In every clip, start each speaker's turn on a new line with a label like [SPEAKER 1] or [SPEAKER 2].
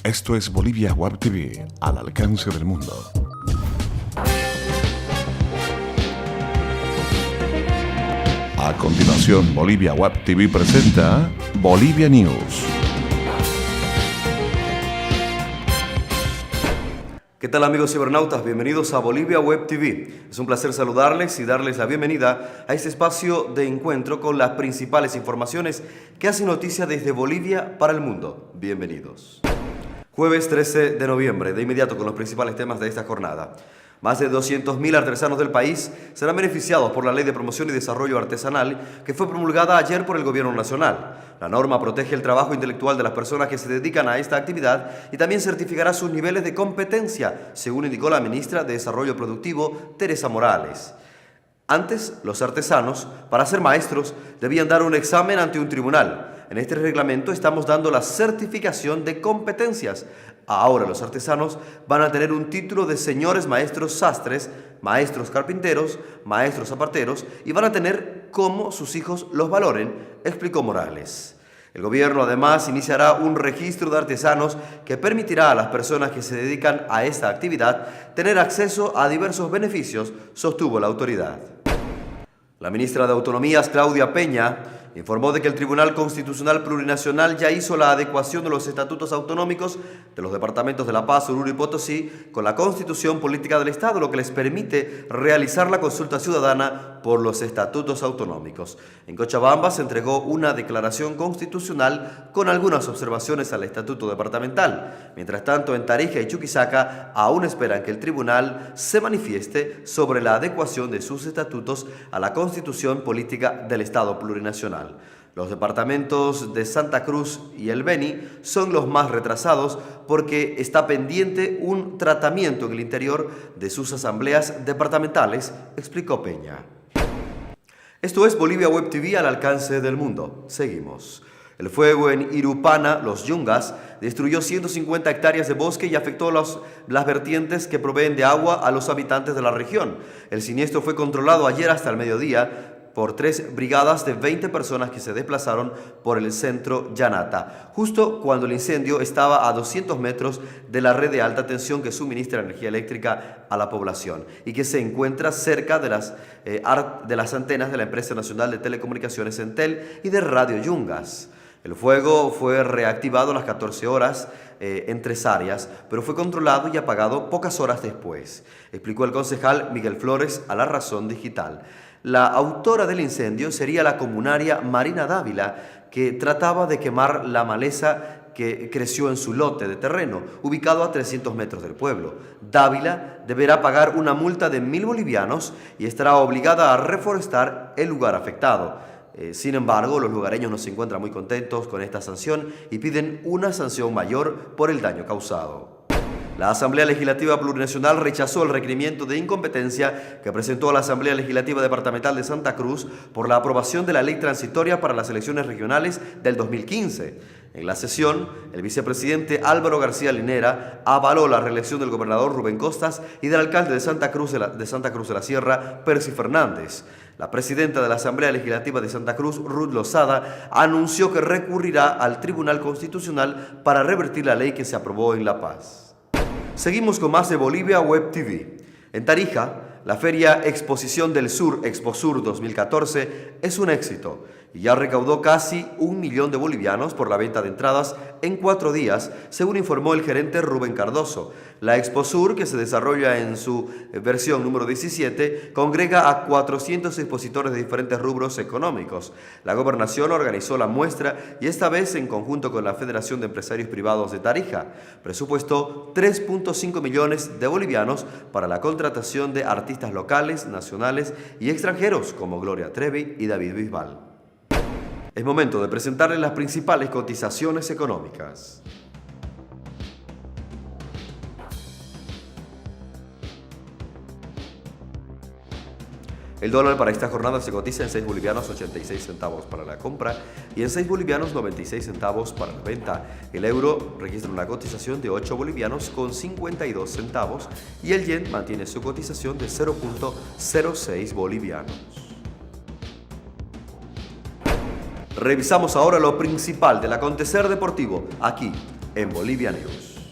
[SPEAKER 1] Esto es Bolivia Web TV, al alcance del mundo. A continuación, Bolivia Web TV presenta Bolivia News.
[SPEAKER 2] ¿Qué tal, amigos cibernautas? Bienvenidos a Bolivia Web TV. Es un placer saludarles y darles la bienvenida a este espacio de encuentro con las principales informaciones que hacen noticia desde Bolivia para el mundo. Bienvenidos. Jueves 13 de noviembre, de inmediato con los principales temas de esta jornada. Más de 200.000 artesanos del país serán beneficiados por la Ley de Promoción y Desarrollo Artesanal que fue promulgada ayer por el Gobierno Nacional. La norma protege el trabajo intelectual de las personas que se dedican a esta actividad y también certificará sus niveles de competencia, según indicó la ministra de Desarrollo Productivo, Teresa Morales. Antes, los artesanos, para ser maestros, debían dar un examen ante un tribunal. En este reglamento estamos dando la certificación de competencias. Ahora los artesanos van a tener un título de señores maestros sastres, maestros carpinteros, maestros zapateros y van a tener cómo sus hijos los valoren, explicó Morales. El gobierno además iniciará un registro de artesanos que permitirá a las personas que se dedican a esta actividad tener acceso a diversos beneficios, sostuvo la autoridad. La ministra de Autonomías, Claudia Peña, informó de que el Tribunal Constitucional Plurinacional ya hizo la adecuación de los estatutos autonómicos de los departamentos de La Paz, Oruro y Potosí con la Constitución Política del Estado, lo que les permite realizar la consulta ciudadana por los estatutos autonómicos. En Cochabamba se entregó una declaración constitucional con algunas observaciones al estatuto departamental. Mientras tanto, en Tarija y Chuquisaca aún esperan que el tribunal se manifieste sobre la adecuación de sus estatutos a la Constitución Política del Estado Plurinacional. Los departamentos de Santa Cruz y el Beni son los más retrasados porque está pendiente un tratamiento en el interior de sus asambleas departamentales, explicó Peña. Esto es Bolivia Web TV al alcance del mundo. Seguimos. El fuego en Irupana, Los Yungas, destruyó 150 hectáreas de bosque y afectó las vertientes que proveen de agua a los habitantes de la región. El siniestro fue controlado ayer hasta el mediodía por 3 brigadas de 20 personas que se desplazaron por el centro Llanata, justo cuando el incendio estaba a 200 metros de la red de alta tensión que suministra energía eléctrica a la población y que se encuentra cerca de las antenas de la Empresa Nacional de Telecomunicaciones Entel y de Radio Yungas. El fuego fue reactivado a las 14 horas en 3 áreas, pero fue controlado y apagado pocas horas después, explicó el concejal Miguel Flores a La Razón Digital. La autora del incendio sería la comunaria Marina Dávila, que trataba de quemar la maleza que creció en su lote de terreno, ubicado a 300 metros del pueblo. Dávila deberá pagar una multa de 1.000 bolivianos y estará obligada a reforestar el lugar afectado. Sin embargo, los lugareños no se encuentran muy contentos con esta sanción y piden una sanción mayor por el daño causado. La Asamblea Legislativa Plurinacional rechazó el requerimiento de incompetencia que presentó a la Asamblea Legislativa Departamental de Santa Cruz por la aprobación de la ley transitoria para las elecciones regionales del 2015. En la sesión, el vicepresidente Álvaro García Linera avaló la reelección del gobernador Rubén Costas y del alcalde de Santa Cruz de la Sierra, Percy Fernández. La presidenta de la Asamblea Legislativa de Santa Cruz, Ruth Lozada, anunció que recurrirá al Tribunal Constitucional para revertir la ley que se aprobó en La Paz. Seguimos con más de Bolivia Web TV. En Tarija, la Feria Exposición del Sur, Exposur 2014, es un éxito y ya recaudó casi 1 millón de bolivianos por la venta de entradas en 4 días, según informó el gerente Rubén Cardoso. La Exposur, que se desarrolla en su versión número 17, congrega a 400 expositores de diferentes rubros económicos. La gobernación organizó la muestra y esta vez en conjunto con la Federación de Empresarios Privados de Tarija. Presupuestó 3.5 millones de bolivianos para la contratación de artistas locales, nacionales y extranjeros como Gloria Trevi y David Bisbal. Es momento de presentarles las principales cotizaciones económicas. El dólar para esta jornada se cotiza en 6 bolivianos 86 centavos para la compra y en 6 bolivianos 96 centavos para la venta. El euro registra una cotización de 8 bolivianos con 52 centavos y el yen mantiene su cotización de 0.06 bolivianos. Revisamos ahora lo principal del acontecer deportivo aquí en Bolivia News.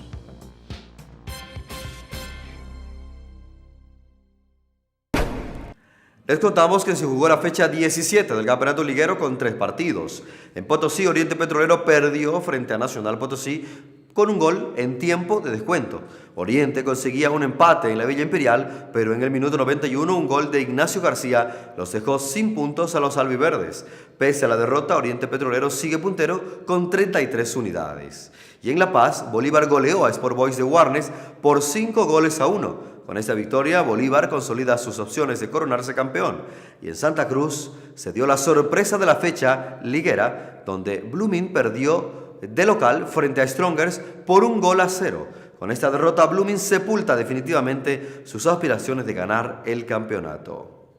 [SPEAKER 2] Les contamos que se jugó la fecha 17 del Campeonato Liguero con 3 partidos. En Potosí, Oriente Petrolero perdió frente a Nacional Potosí con un gol en tiempo de descuento. Oriente conseguía un empate en la Villa Imperial, pero en el minuto 91 un gol de Ignacio García los dejó sin puntos a los albiverdes. Pese a la derrota, Oriente Petrolero sigue puntero con 33 unidades. Y en La Paz, Bolívar goleó a Sport Boys de Warnes por 5-1. Con esta victoria, Bolívar consolida sus opciones de coronarse campeón. Y en Santa Cruz se dio la sorpresa de la fecha liguera, donde Blooming perdió de local frente a Strongers por 1-0. Con esta derrota, Blooming sepulta definitivamente sus aspiraciones de ganar el campeonato.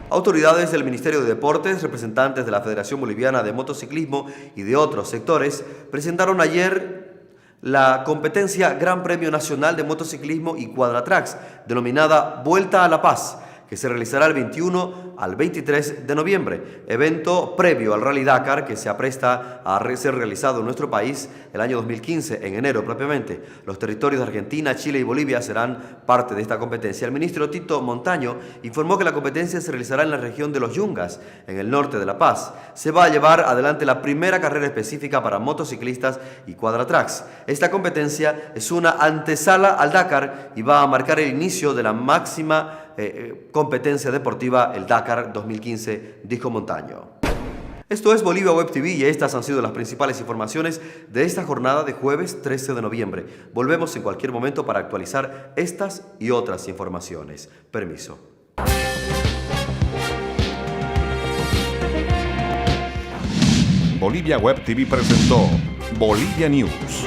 [SPEAKER 2] Autoridades del Ministerio de Deportes, representantes de la Federación Boliviana de Motociclismo y de otros sectores presentaron ayer la competencia Gran Premio Nacional de Motociclismo y Quadratrax, denominada Vuelta a La Paz, que se realizará el 21 al 23 de noviembre, evento previo al Rally Dakar que se apresta a ser realizado en nuestro país el año 2015, en enero propiamente. Los territorios de Argentina, Chile y Bolivia serán parte de esta competencia. El ministro Tito Montaño informó que la competencia se realizará en la región de Los Yungas, en el norte de La Paz. Se va a llevar adelante la primera carrera específica para motociclistas y Quadratrax. Esta competencia es una antesala al Dakar y va a marcar el inicio de la máxima competencia deportiva, el Dakar 2015, dijo Montaño. Esto es Bolivia Web TV y estas han sido las principales informaciones de esta jornada de jueves 13 de noviembre. Volvemos en cualquier momento para actualizar estas y otras informaciones. Permiso.
[SPEAKER 1] Bolivia Web TV presentó Bolivia News.